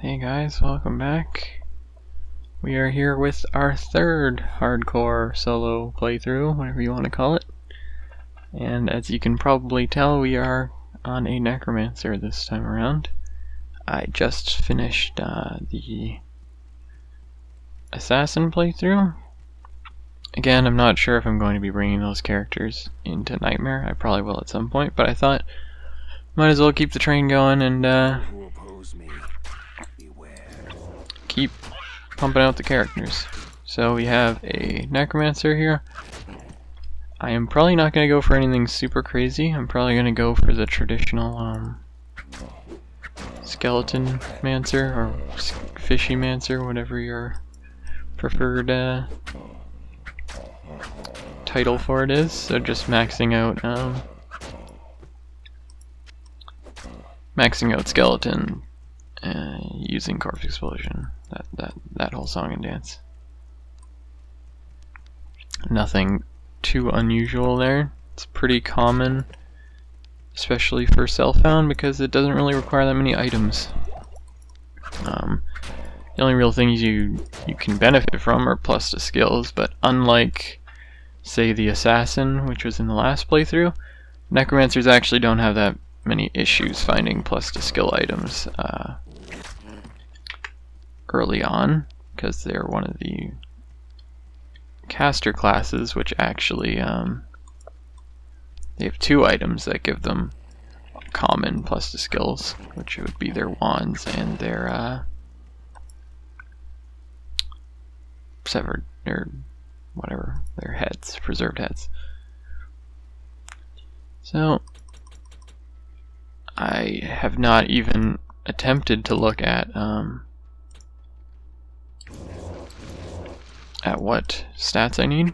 Hey guys, welcome back. We are here with our third hardcore solo playthrough, whatever you want to call it. And as you can probably tell, we are on a Necromancer this time around. I just finished the Assassin playthrough. Again, I'm not sure if I'm going to be bringing those characters into Nightmare. I probably will at some point, but I thought might as well keep the train going and keep pumping out the characters. So we have a Necromancer here. I am probably not going to go for anything super crazy. I'm probably going to go for the traditional Skelemancer or Fishymancer, whatever your preferred title for it is. So just maxing out skeleton, using corpse explosion. That whole song and dance. Nothing too unusual there. It's pretty common, especially for self-found, because it doesn't really require that many items. The only real things you can benefit from are plus to skills, but unlike, say, the Assassin, which was in the last playthrough, Necromancers actually don't have that many issues finding plus to skill items early on, because they're one of the caster classes which actually they have two items that give them common plus to skills, which would be their wands and their severed, or whatever, their heads, preserved heads. So I have not even attempted to look at what stats I need.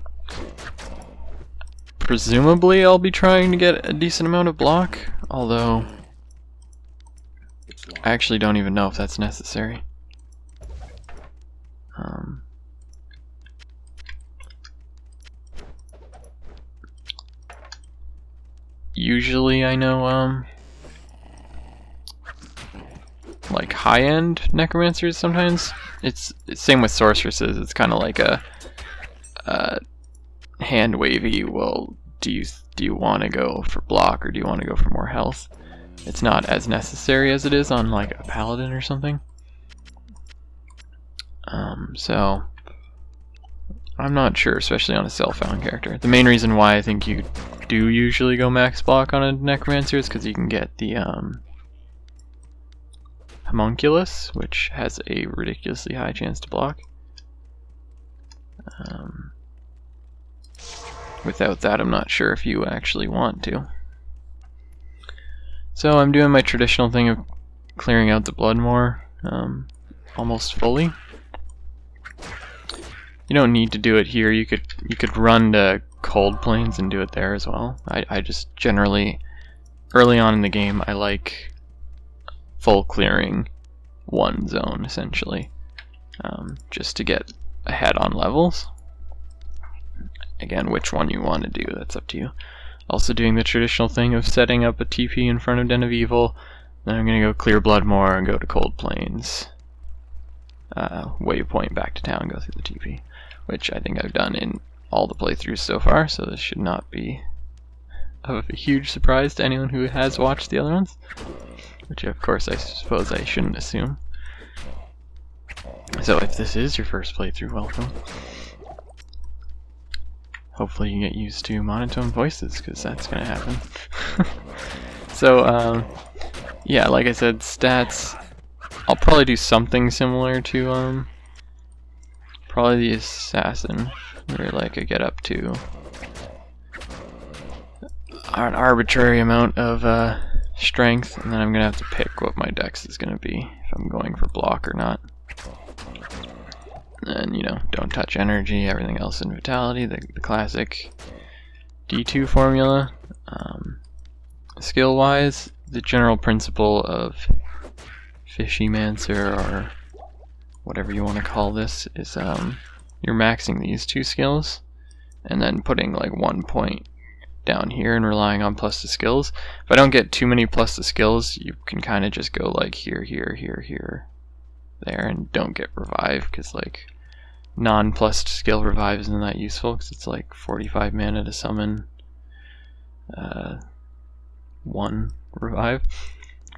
Presumably I'll be trying to get a decent amount of block, although I actually don't even know if that's necessary. Usually I know like high-end necromancers, sometimes it's same with sorceresses. It's kind of like a hand wavy. Well, do you want to go for block or do you want to go for more health? It's not as necessary as it is on like a paladin or something. So I'm not sure, especially on a self-found character. The main reason why I think you do usually go max block on a necromancer is because you can get the homunculus, which has a ridiculously high chance to block. Without that, I'm not sure if you actually want to. So I'm doing my traditional thing of clearing out the blood more, almost fully. You don't need to do it here. You could run to Cold Plains and do it there as well. I just generally, early on in the game, I like full clearing one zone, essentially, just to get ahead on levels. Again, which one you want to do, that's up to you. Also doing the traditional thing of setting up a TP in front of Den of Evil. Then I'm going to go clear Bloodmoor and go to Cold Plains. Waypoint back to town, go through the TP. Which I think I've done in all the playthroughs so far, so this should not be of a huge surprise to anyone who has watched the other ones. Which of course I suppose I shouldn't assume. So if this is your first playthrough, welcome. Hopefully you get used to monotone voices, because that's going to happen. So, yeah, like I said, stats, I'll probably do something similar to, probably the Assassin, where like I get up to an arbitrary amount of strength, and then I'm going to have to pick what my dex is going to be, if I'm going for block or not. And, you know, don't touch energy, everything else in vitality, the classic D2 formula. Skill-wise, the general principle of Fishymancer, or whatever you want to call this, is you're maxing these two skills, and then putting like 1 point down here and relying on plus to skills. If I don't get too many plus to skills, you can kind of just go like here, here, here, here, there and don't get revive, because like non-plus skill revive isn't that useful, because it's like 45 mana to summon 1 revive.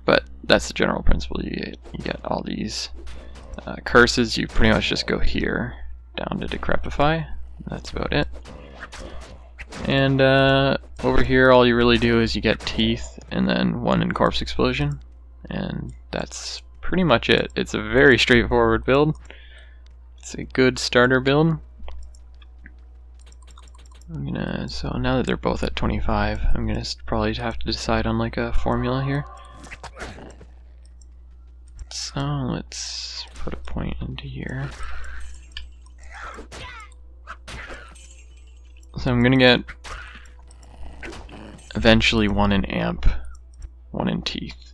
But that's the general principle. You get all these curses. You pretty much just go here down to Decrepify. That's about it. And over here, all you really do is you get Teeth and then 1 in Corpse Explosion, and that's pretty much it. It's a very straightforward build. It's a good starter build. So now that they're both at 25, I'm gonna probably have to decide on like a formula here. So let's put a point into here. So I'm gonna get eventually 1 in Amp, 1 in Teeth,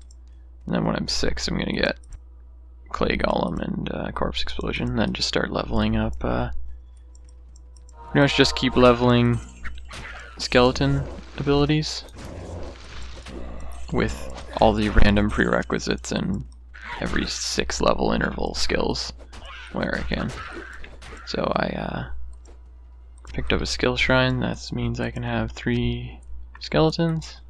and then when I'm 6 I'm gonna get Clay Golem and Corpse Explosion, and then just start leveling up. Pretty much just keep leveling skeleton abilities with all the random prerequisites and every 6 level interval skills where I can. So I picked up a skill shrine. That means I can have 3 skeletons.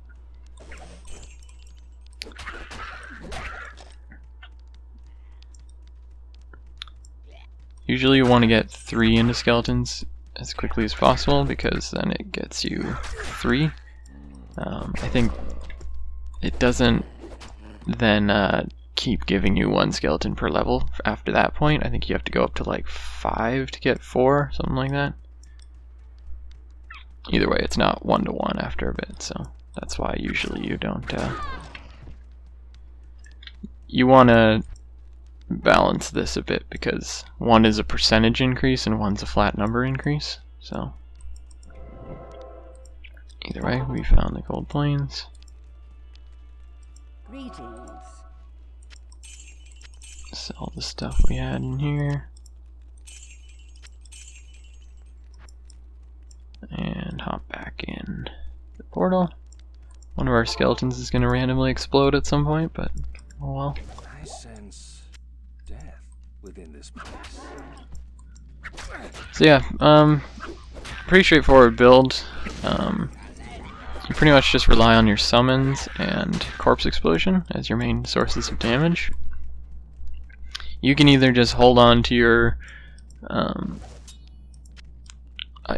Usually you want to get 3 into skeletons as quickly as possible, because then it gets you 3. I think it doesn't then keep giving you 1 skeleton per level after that point. I think you have to go up to like 5 to get 4, something like that. Either way, it's not 1-to-1 after a bit, so that's why usually you don't. You want to balance this a bit, because 1 is a percentage increase and 1's a flat number increase. So either way, we found the Cold Plains. Greetings. Sell the stuff we had in here. And hop back in the portal. One of our skeletons is going to randomly explode at some point, but oh well. I sense death within this place. So yeah, pretty straightforward build. You pretty much just rely on your summons and Corpse Explosion as your main sources of damage. You can either just hold on to your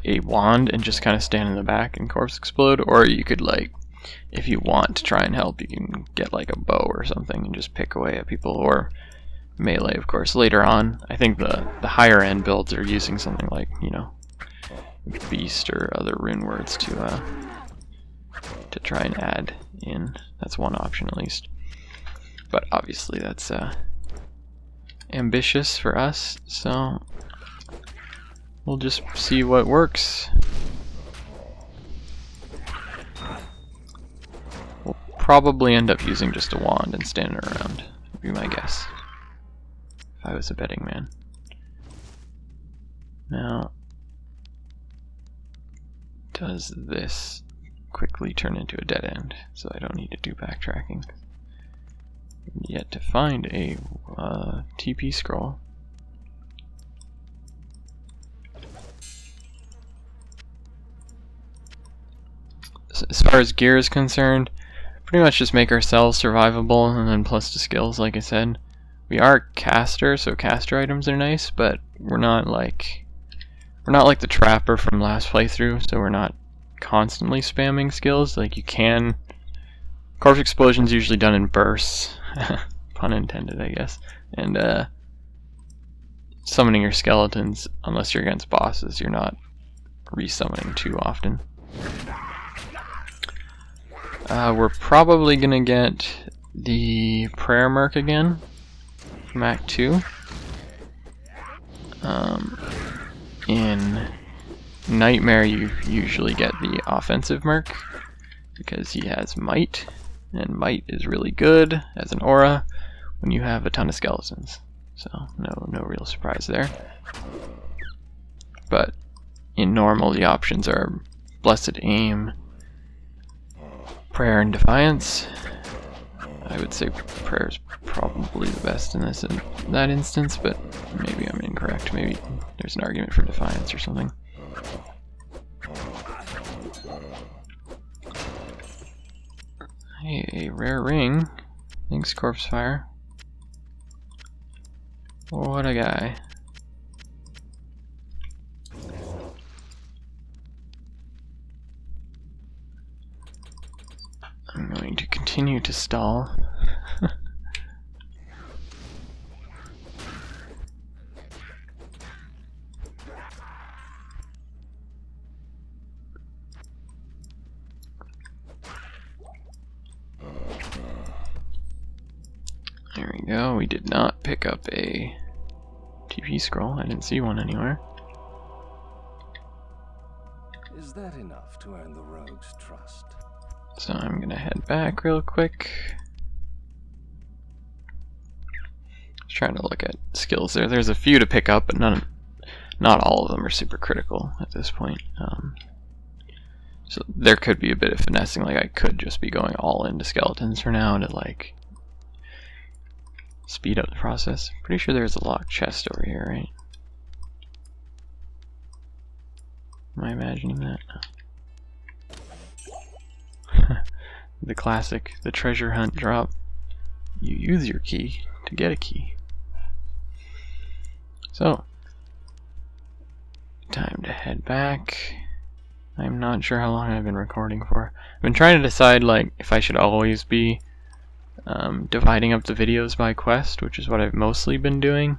a wand and just kind of stand in the back and Corpse Explode, or you could, like, if you want to try and help, you can get like a bow or something and just pick away at people, or melee, of course, later on. I think the higher end builds are using something like, you know, Beast or other rune words to try and add in. That's one option at least. But obviously that's ambitious for us, so we'll just see what works. We'll probably end up using just a wand and standing around, would be my guess, if I was a betting man. Now, does this quickly turn into a dead end, so I don't need to do backtracking? Yet to find a TP scroll. As far as gear is concerned, pretty much just make ourselves survivable, and then plus the skills, like I said. We are caster, so caster items are nice, but we're not like the trapper from last playthrough, so we're not constantly spamming skills. Like, you can. Corpse Explosion's usually done in bursts, pun intended, I guess. And summoning your skeletons, unless you're against bosses, you're not resummoning too often. We're probably gonna get the Prayer Merc again from Act 2. In Nightmare, you usually get the offensive Merc because he has Might, and Might is really good as an aura when you have a ton of skeletons. So no real surprise there. But in normal, the options are Blessed Aim, Prayer and Defiance, I would say prayer is probably the best in that instance, but maybe I'm incorrect. Maybe there's an argument for defiance or something. Hey, a rare ring. Thanks, Corpse Fire. What a guy. I'm going to continue to stall. There we go. We did not pick up a TP scroll. I didn't see one anywhere. Is that enough to earn the rogue's trust? So I'm gonna head back real quick. Just trying to look at skills there. There's a few to pick up, but not all of them are super critical at this point. So there could be a bit of finessing. Like I could just be going all into skeletons for now to like speed up the process. Pretty sure there's a locked chest over here, right? Am I imagining that? The classic, the treasure hunt drop. You use your key to get a key. So, time to head back. I'm not sure how long I've been recording for. I've been trying to decide like if I should always be dividing up the videos by quest, which is what I've mostly been doing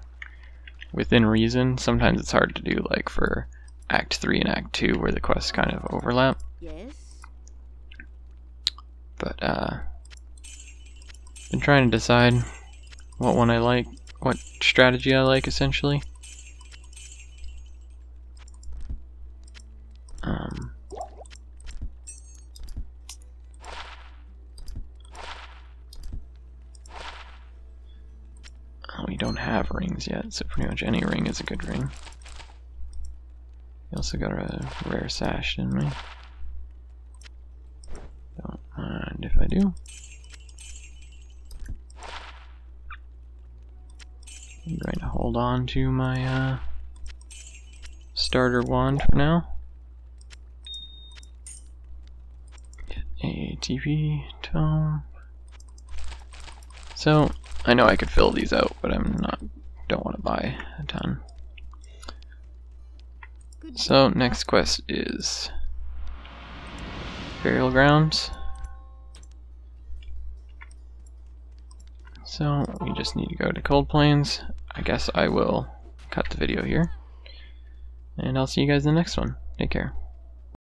within reason. Sometimes it's hard to do, like for Act 3 and Act 2 where the quests kind of overlap. Yes. But been trying to decide what one I like, what strategy I like essentially. We don't have rings yet, so pretty much any ring is a good ring. We also got a rare sash, didn't we? Don't mind if I do. I'm going to hold on to my starter wand for now. Get a TP tome. So I know I could fill these out, but don't want to buy a ton. So next quest is Burial Grounds. So we just need to go to Cold Plains. I guess I will cut the video here, and I'll see you guys in the next one. Take care.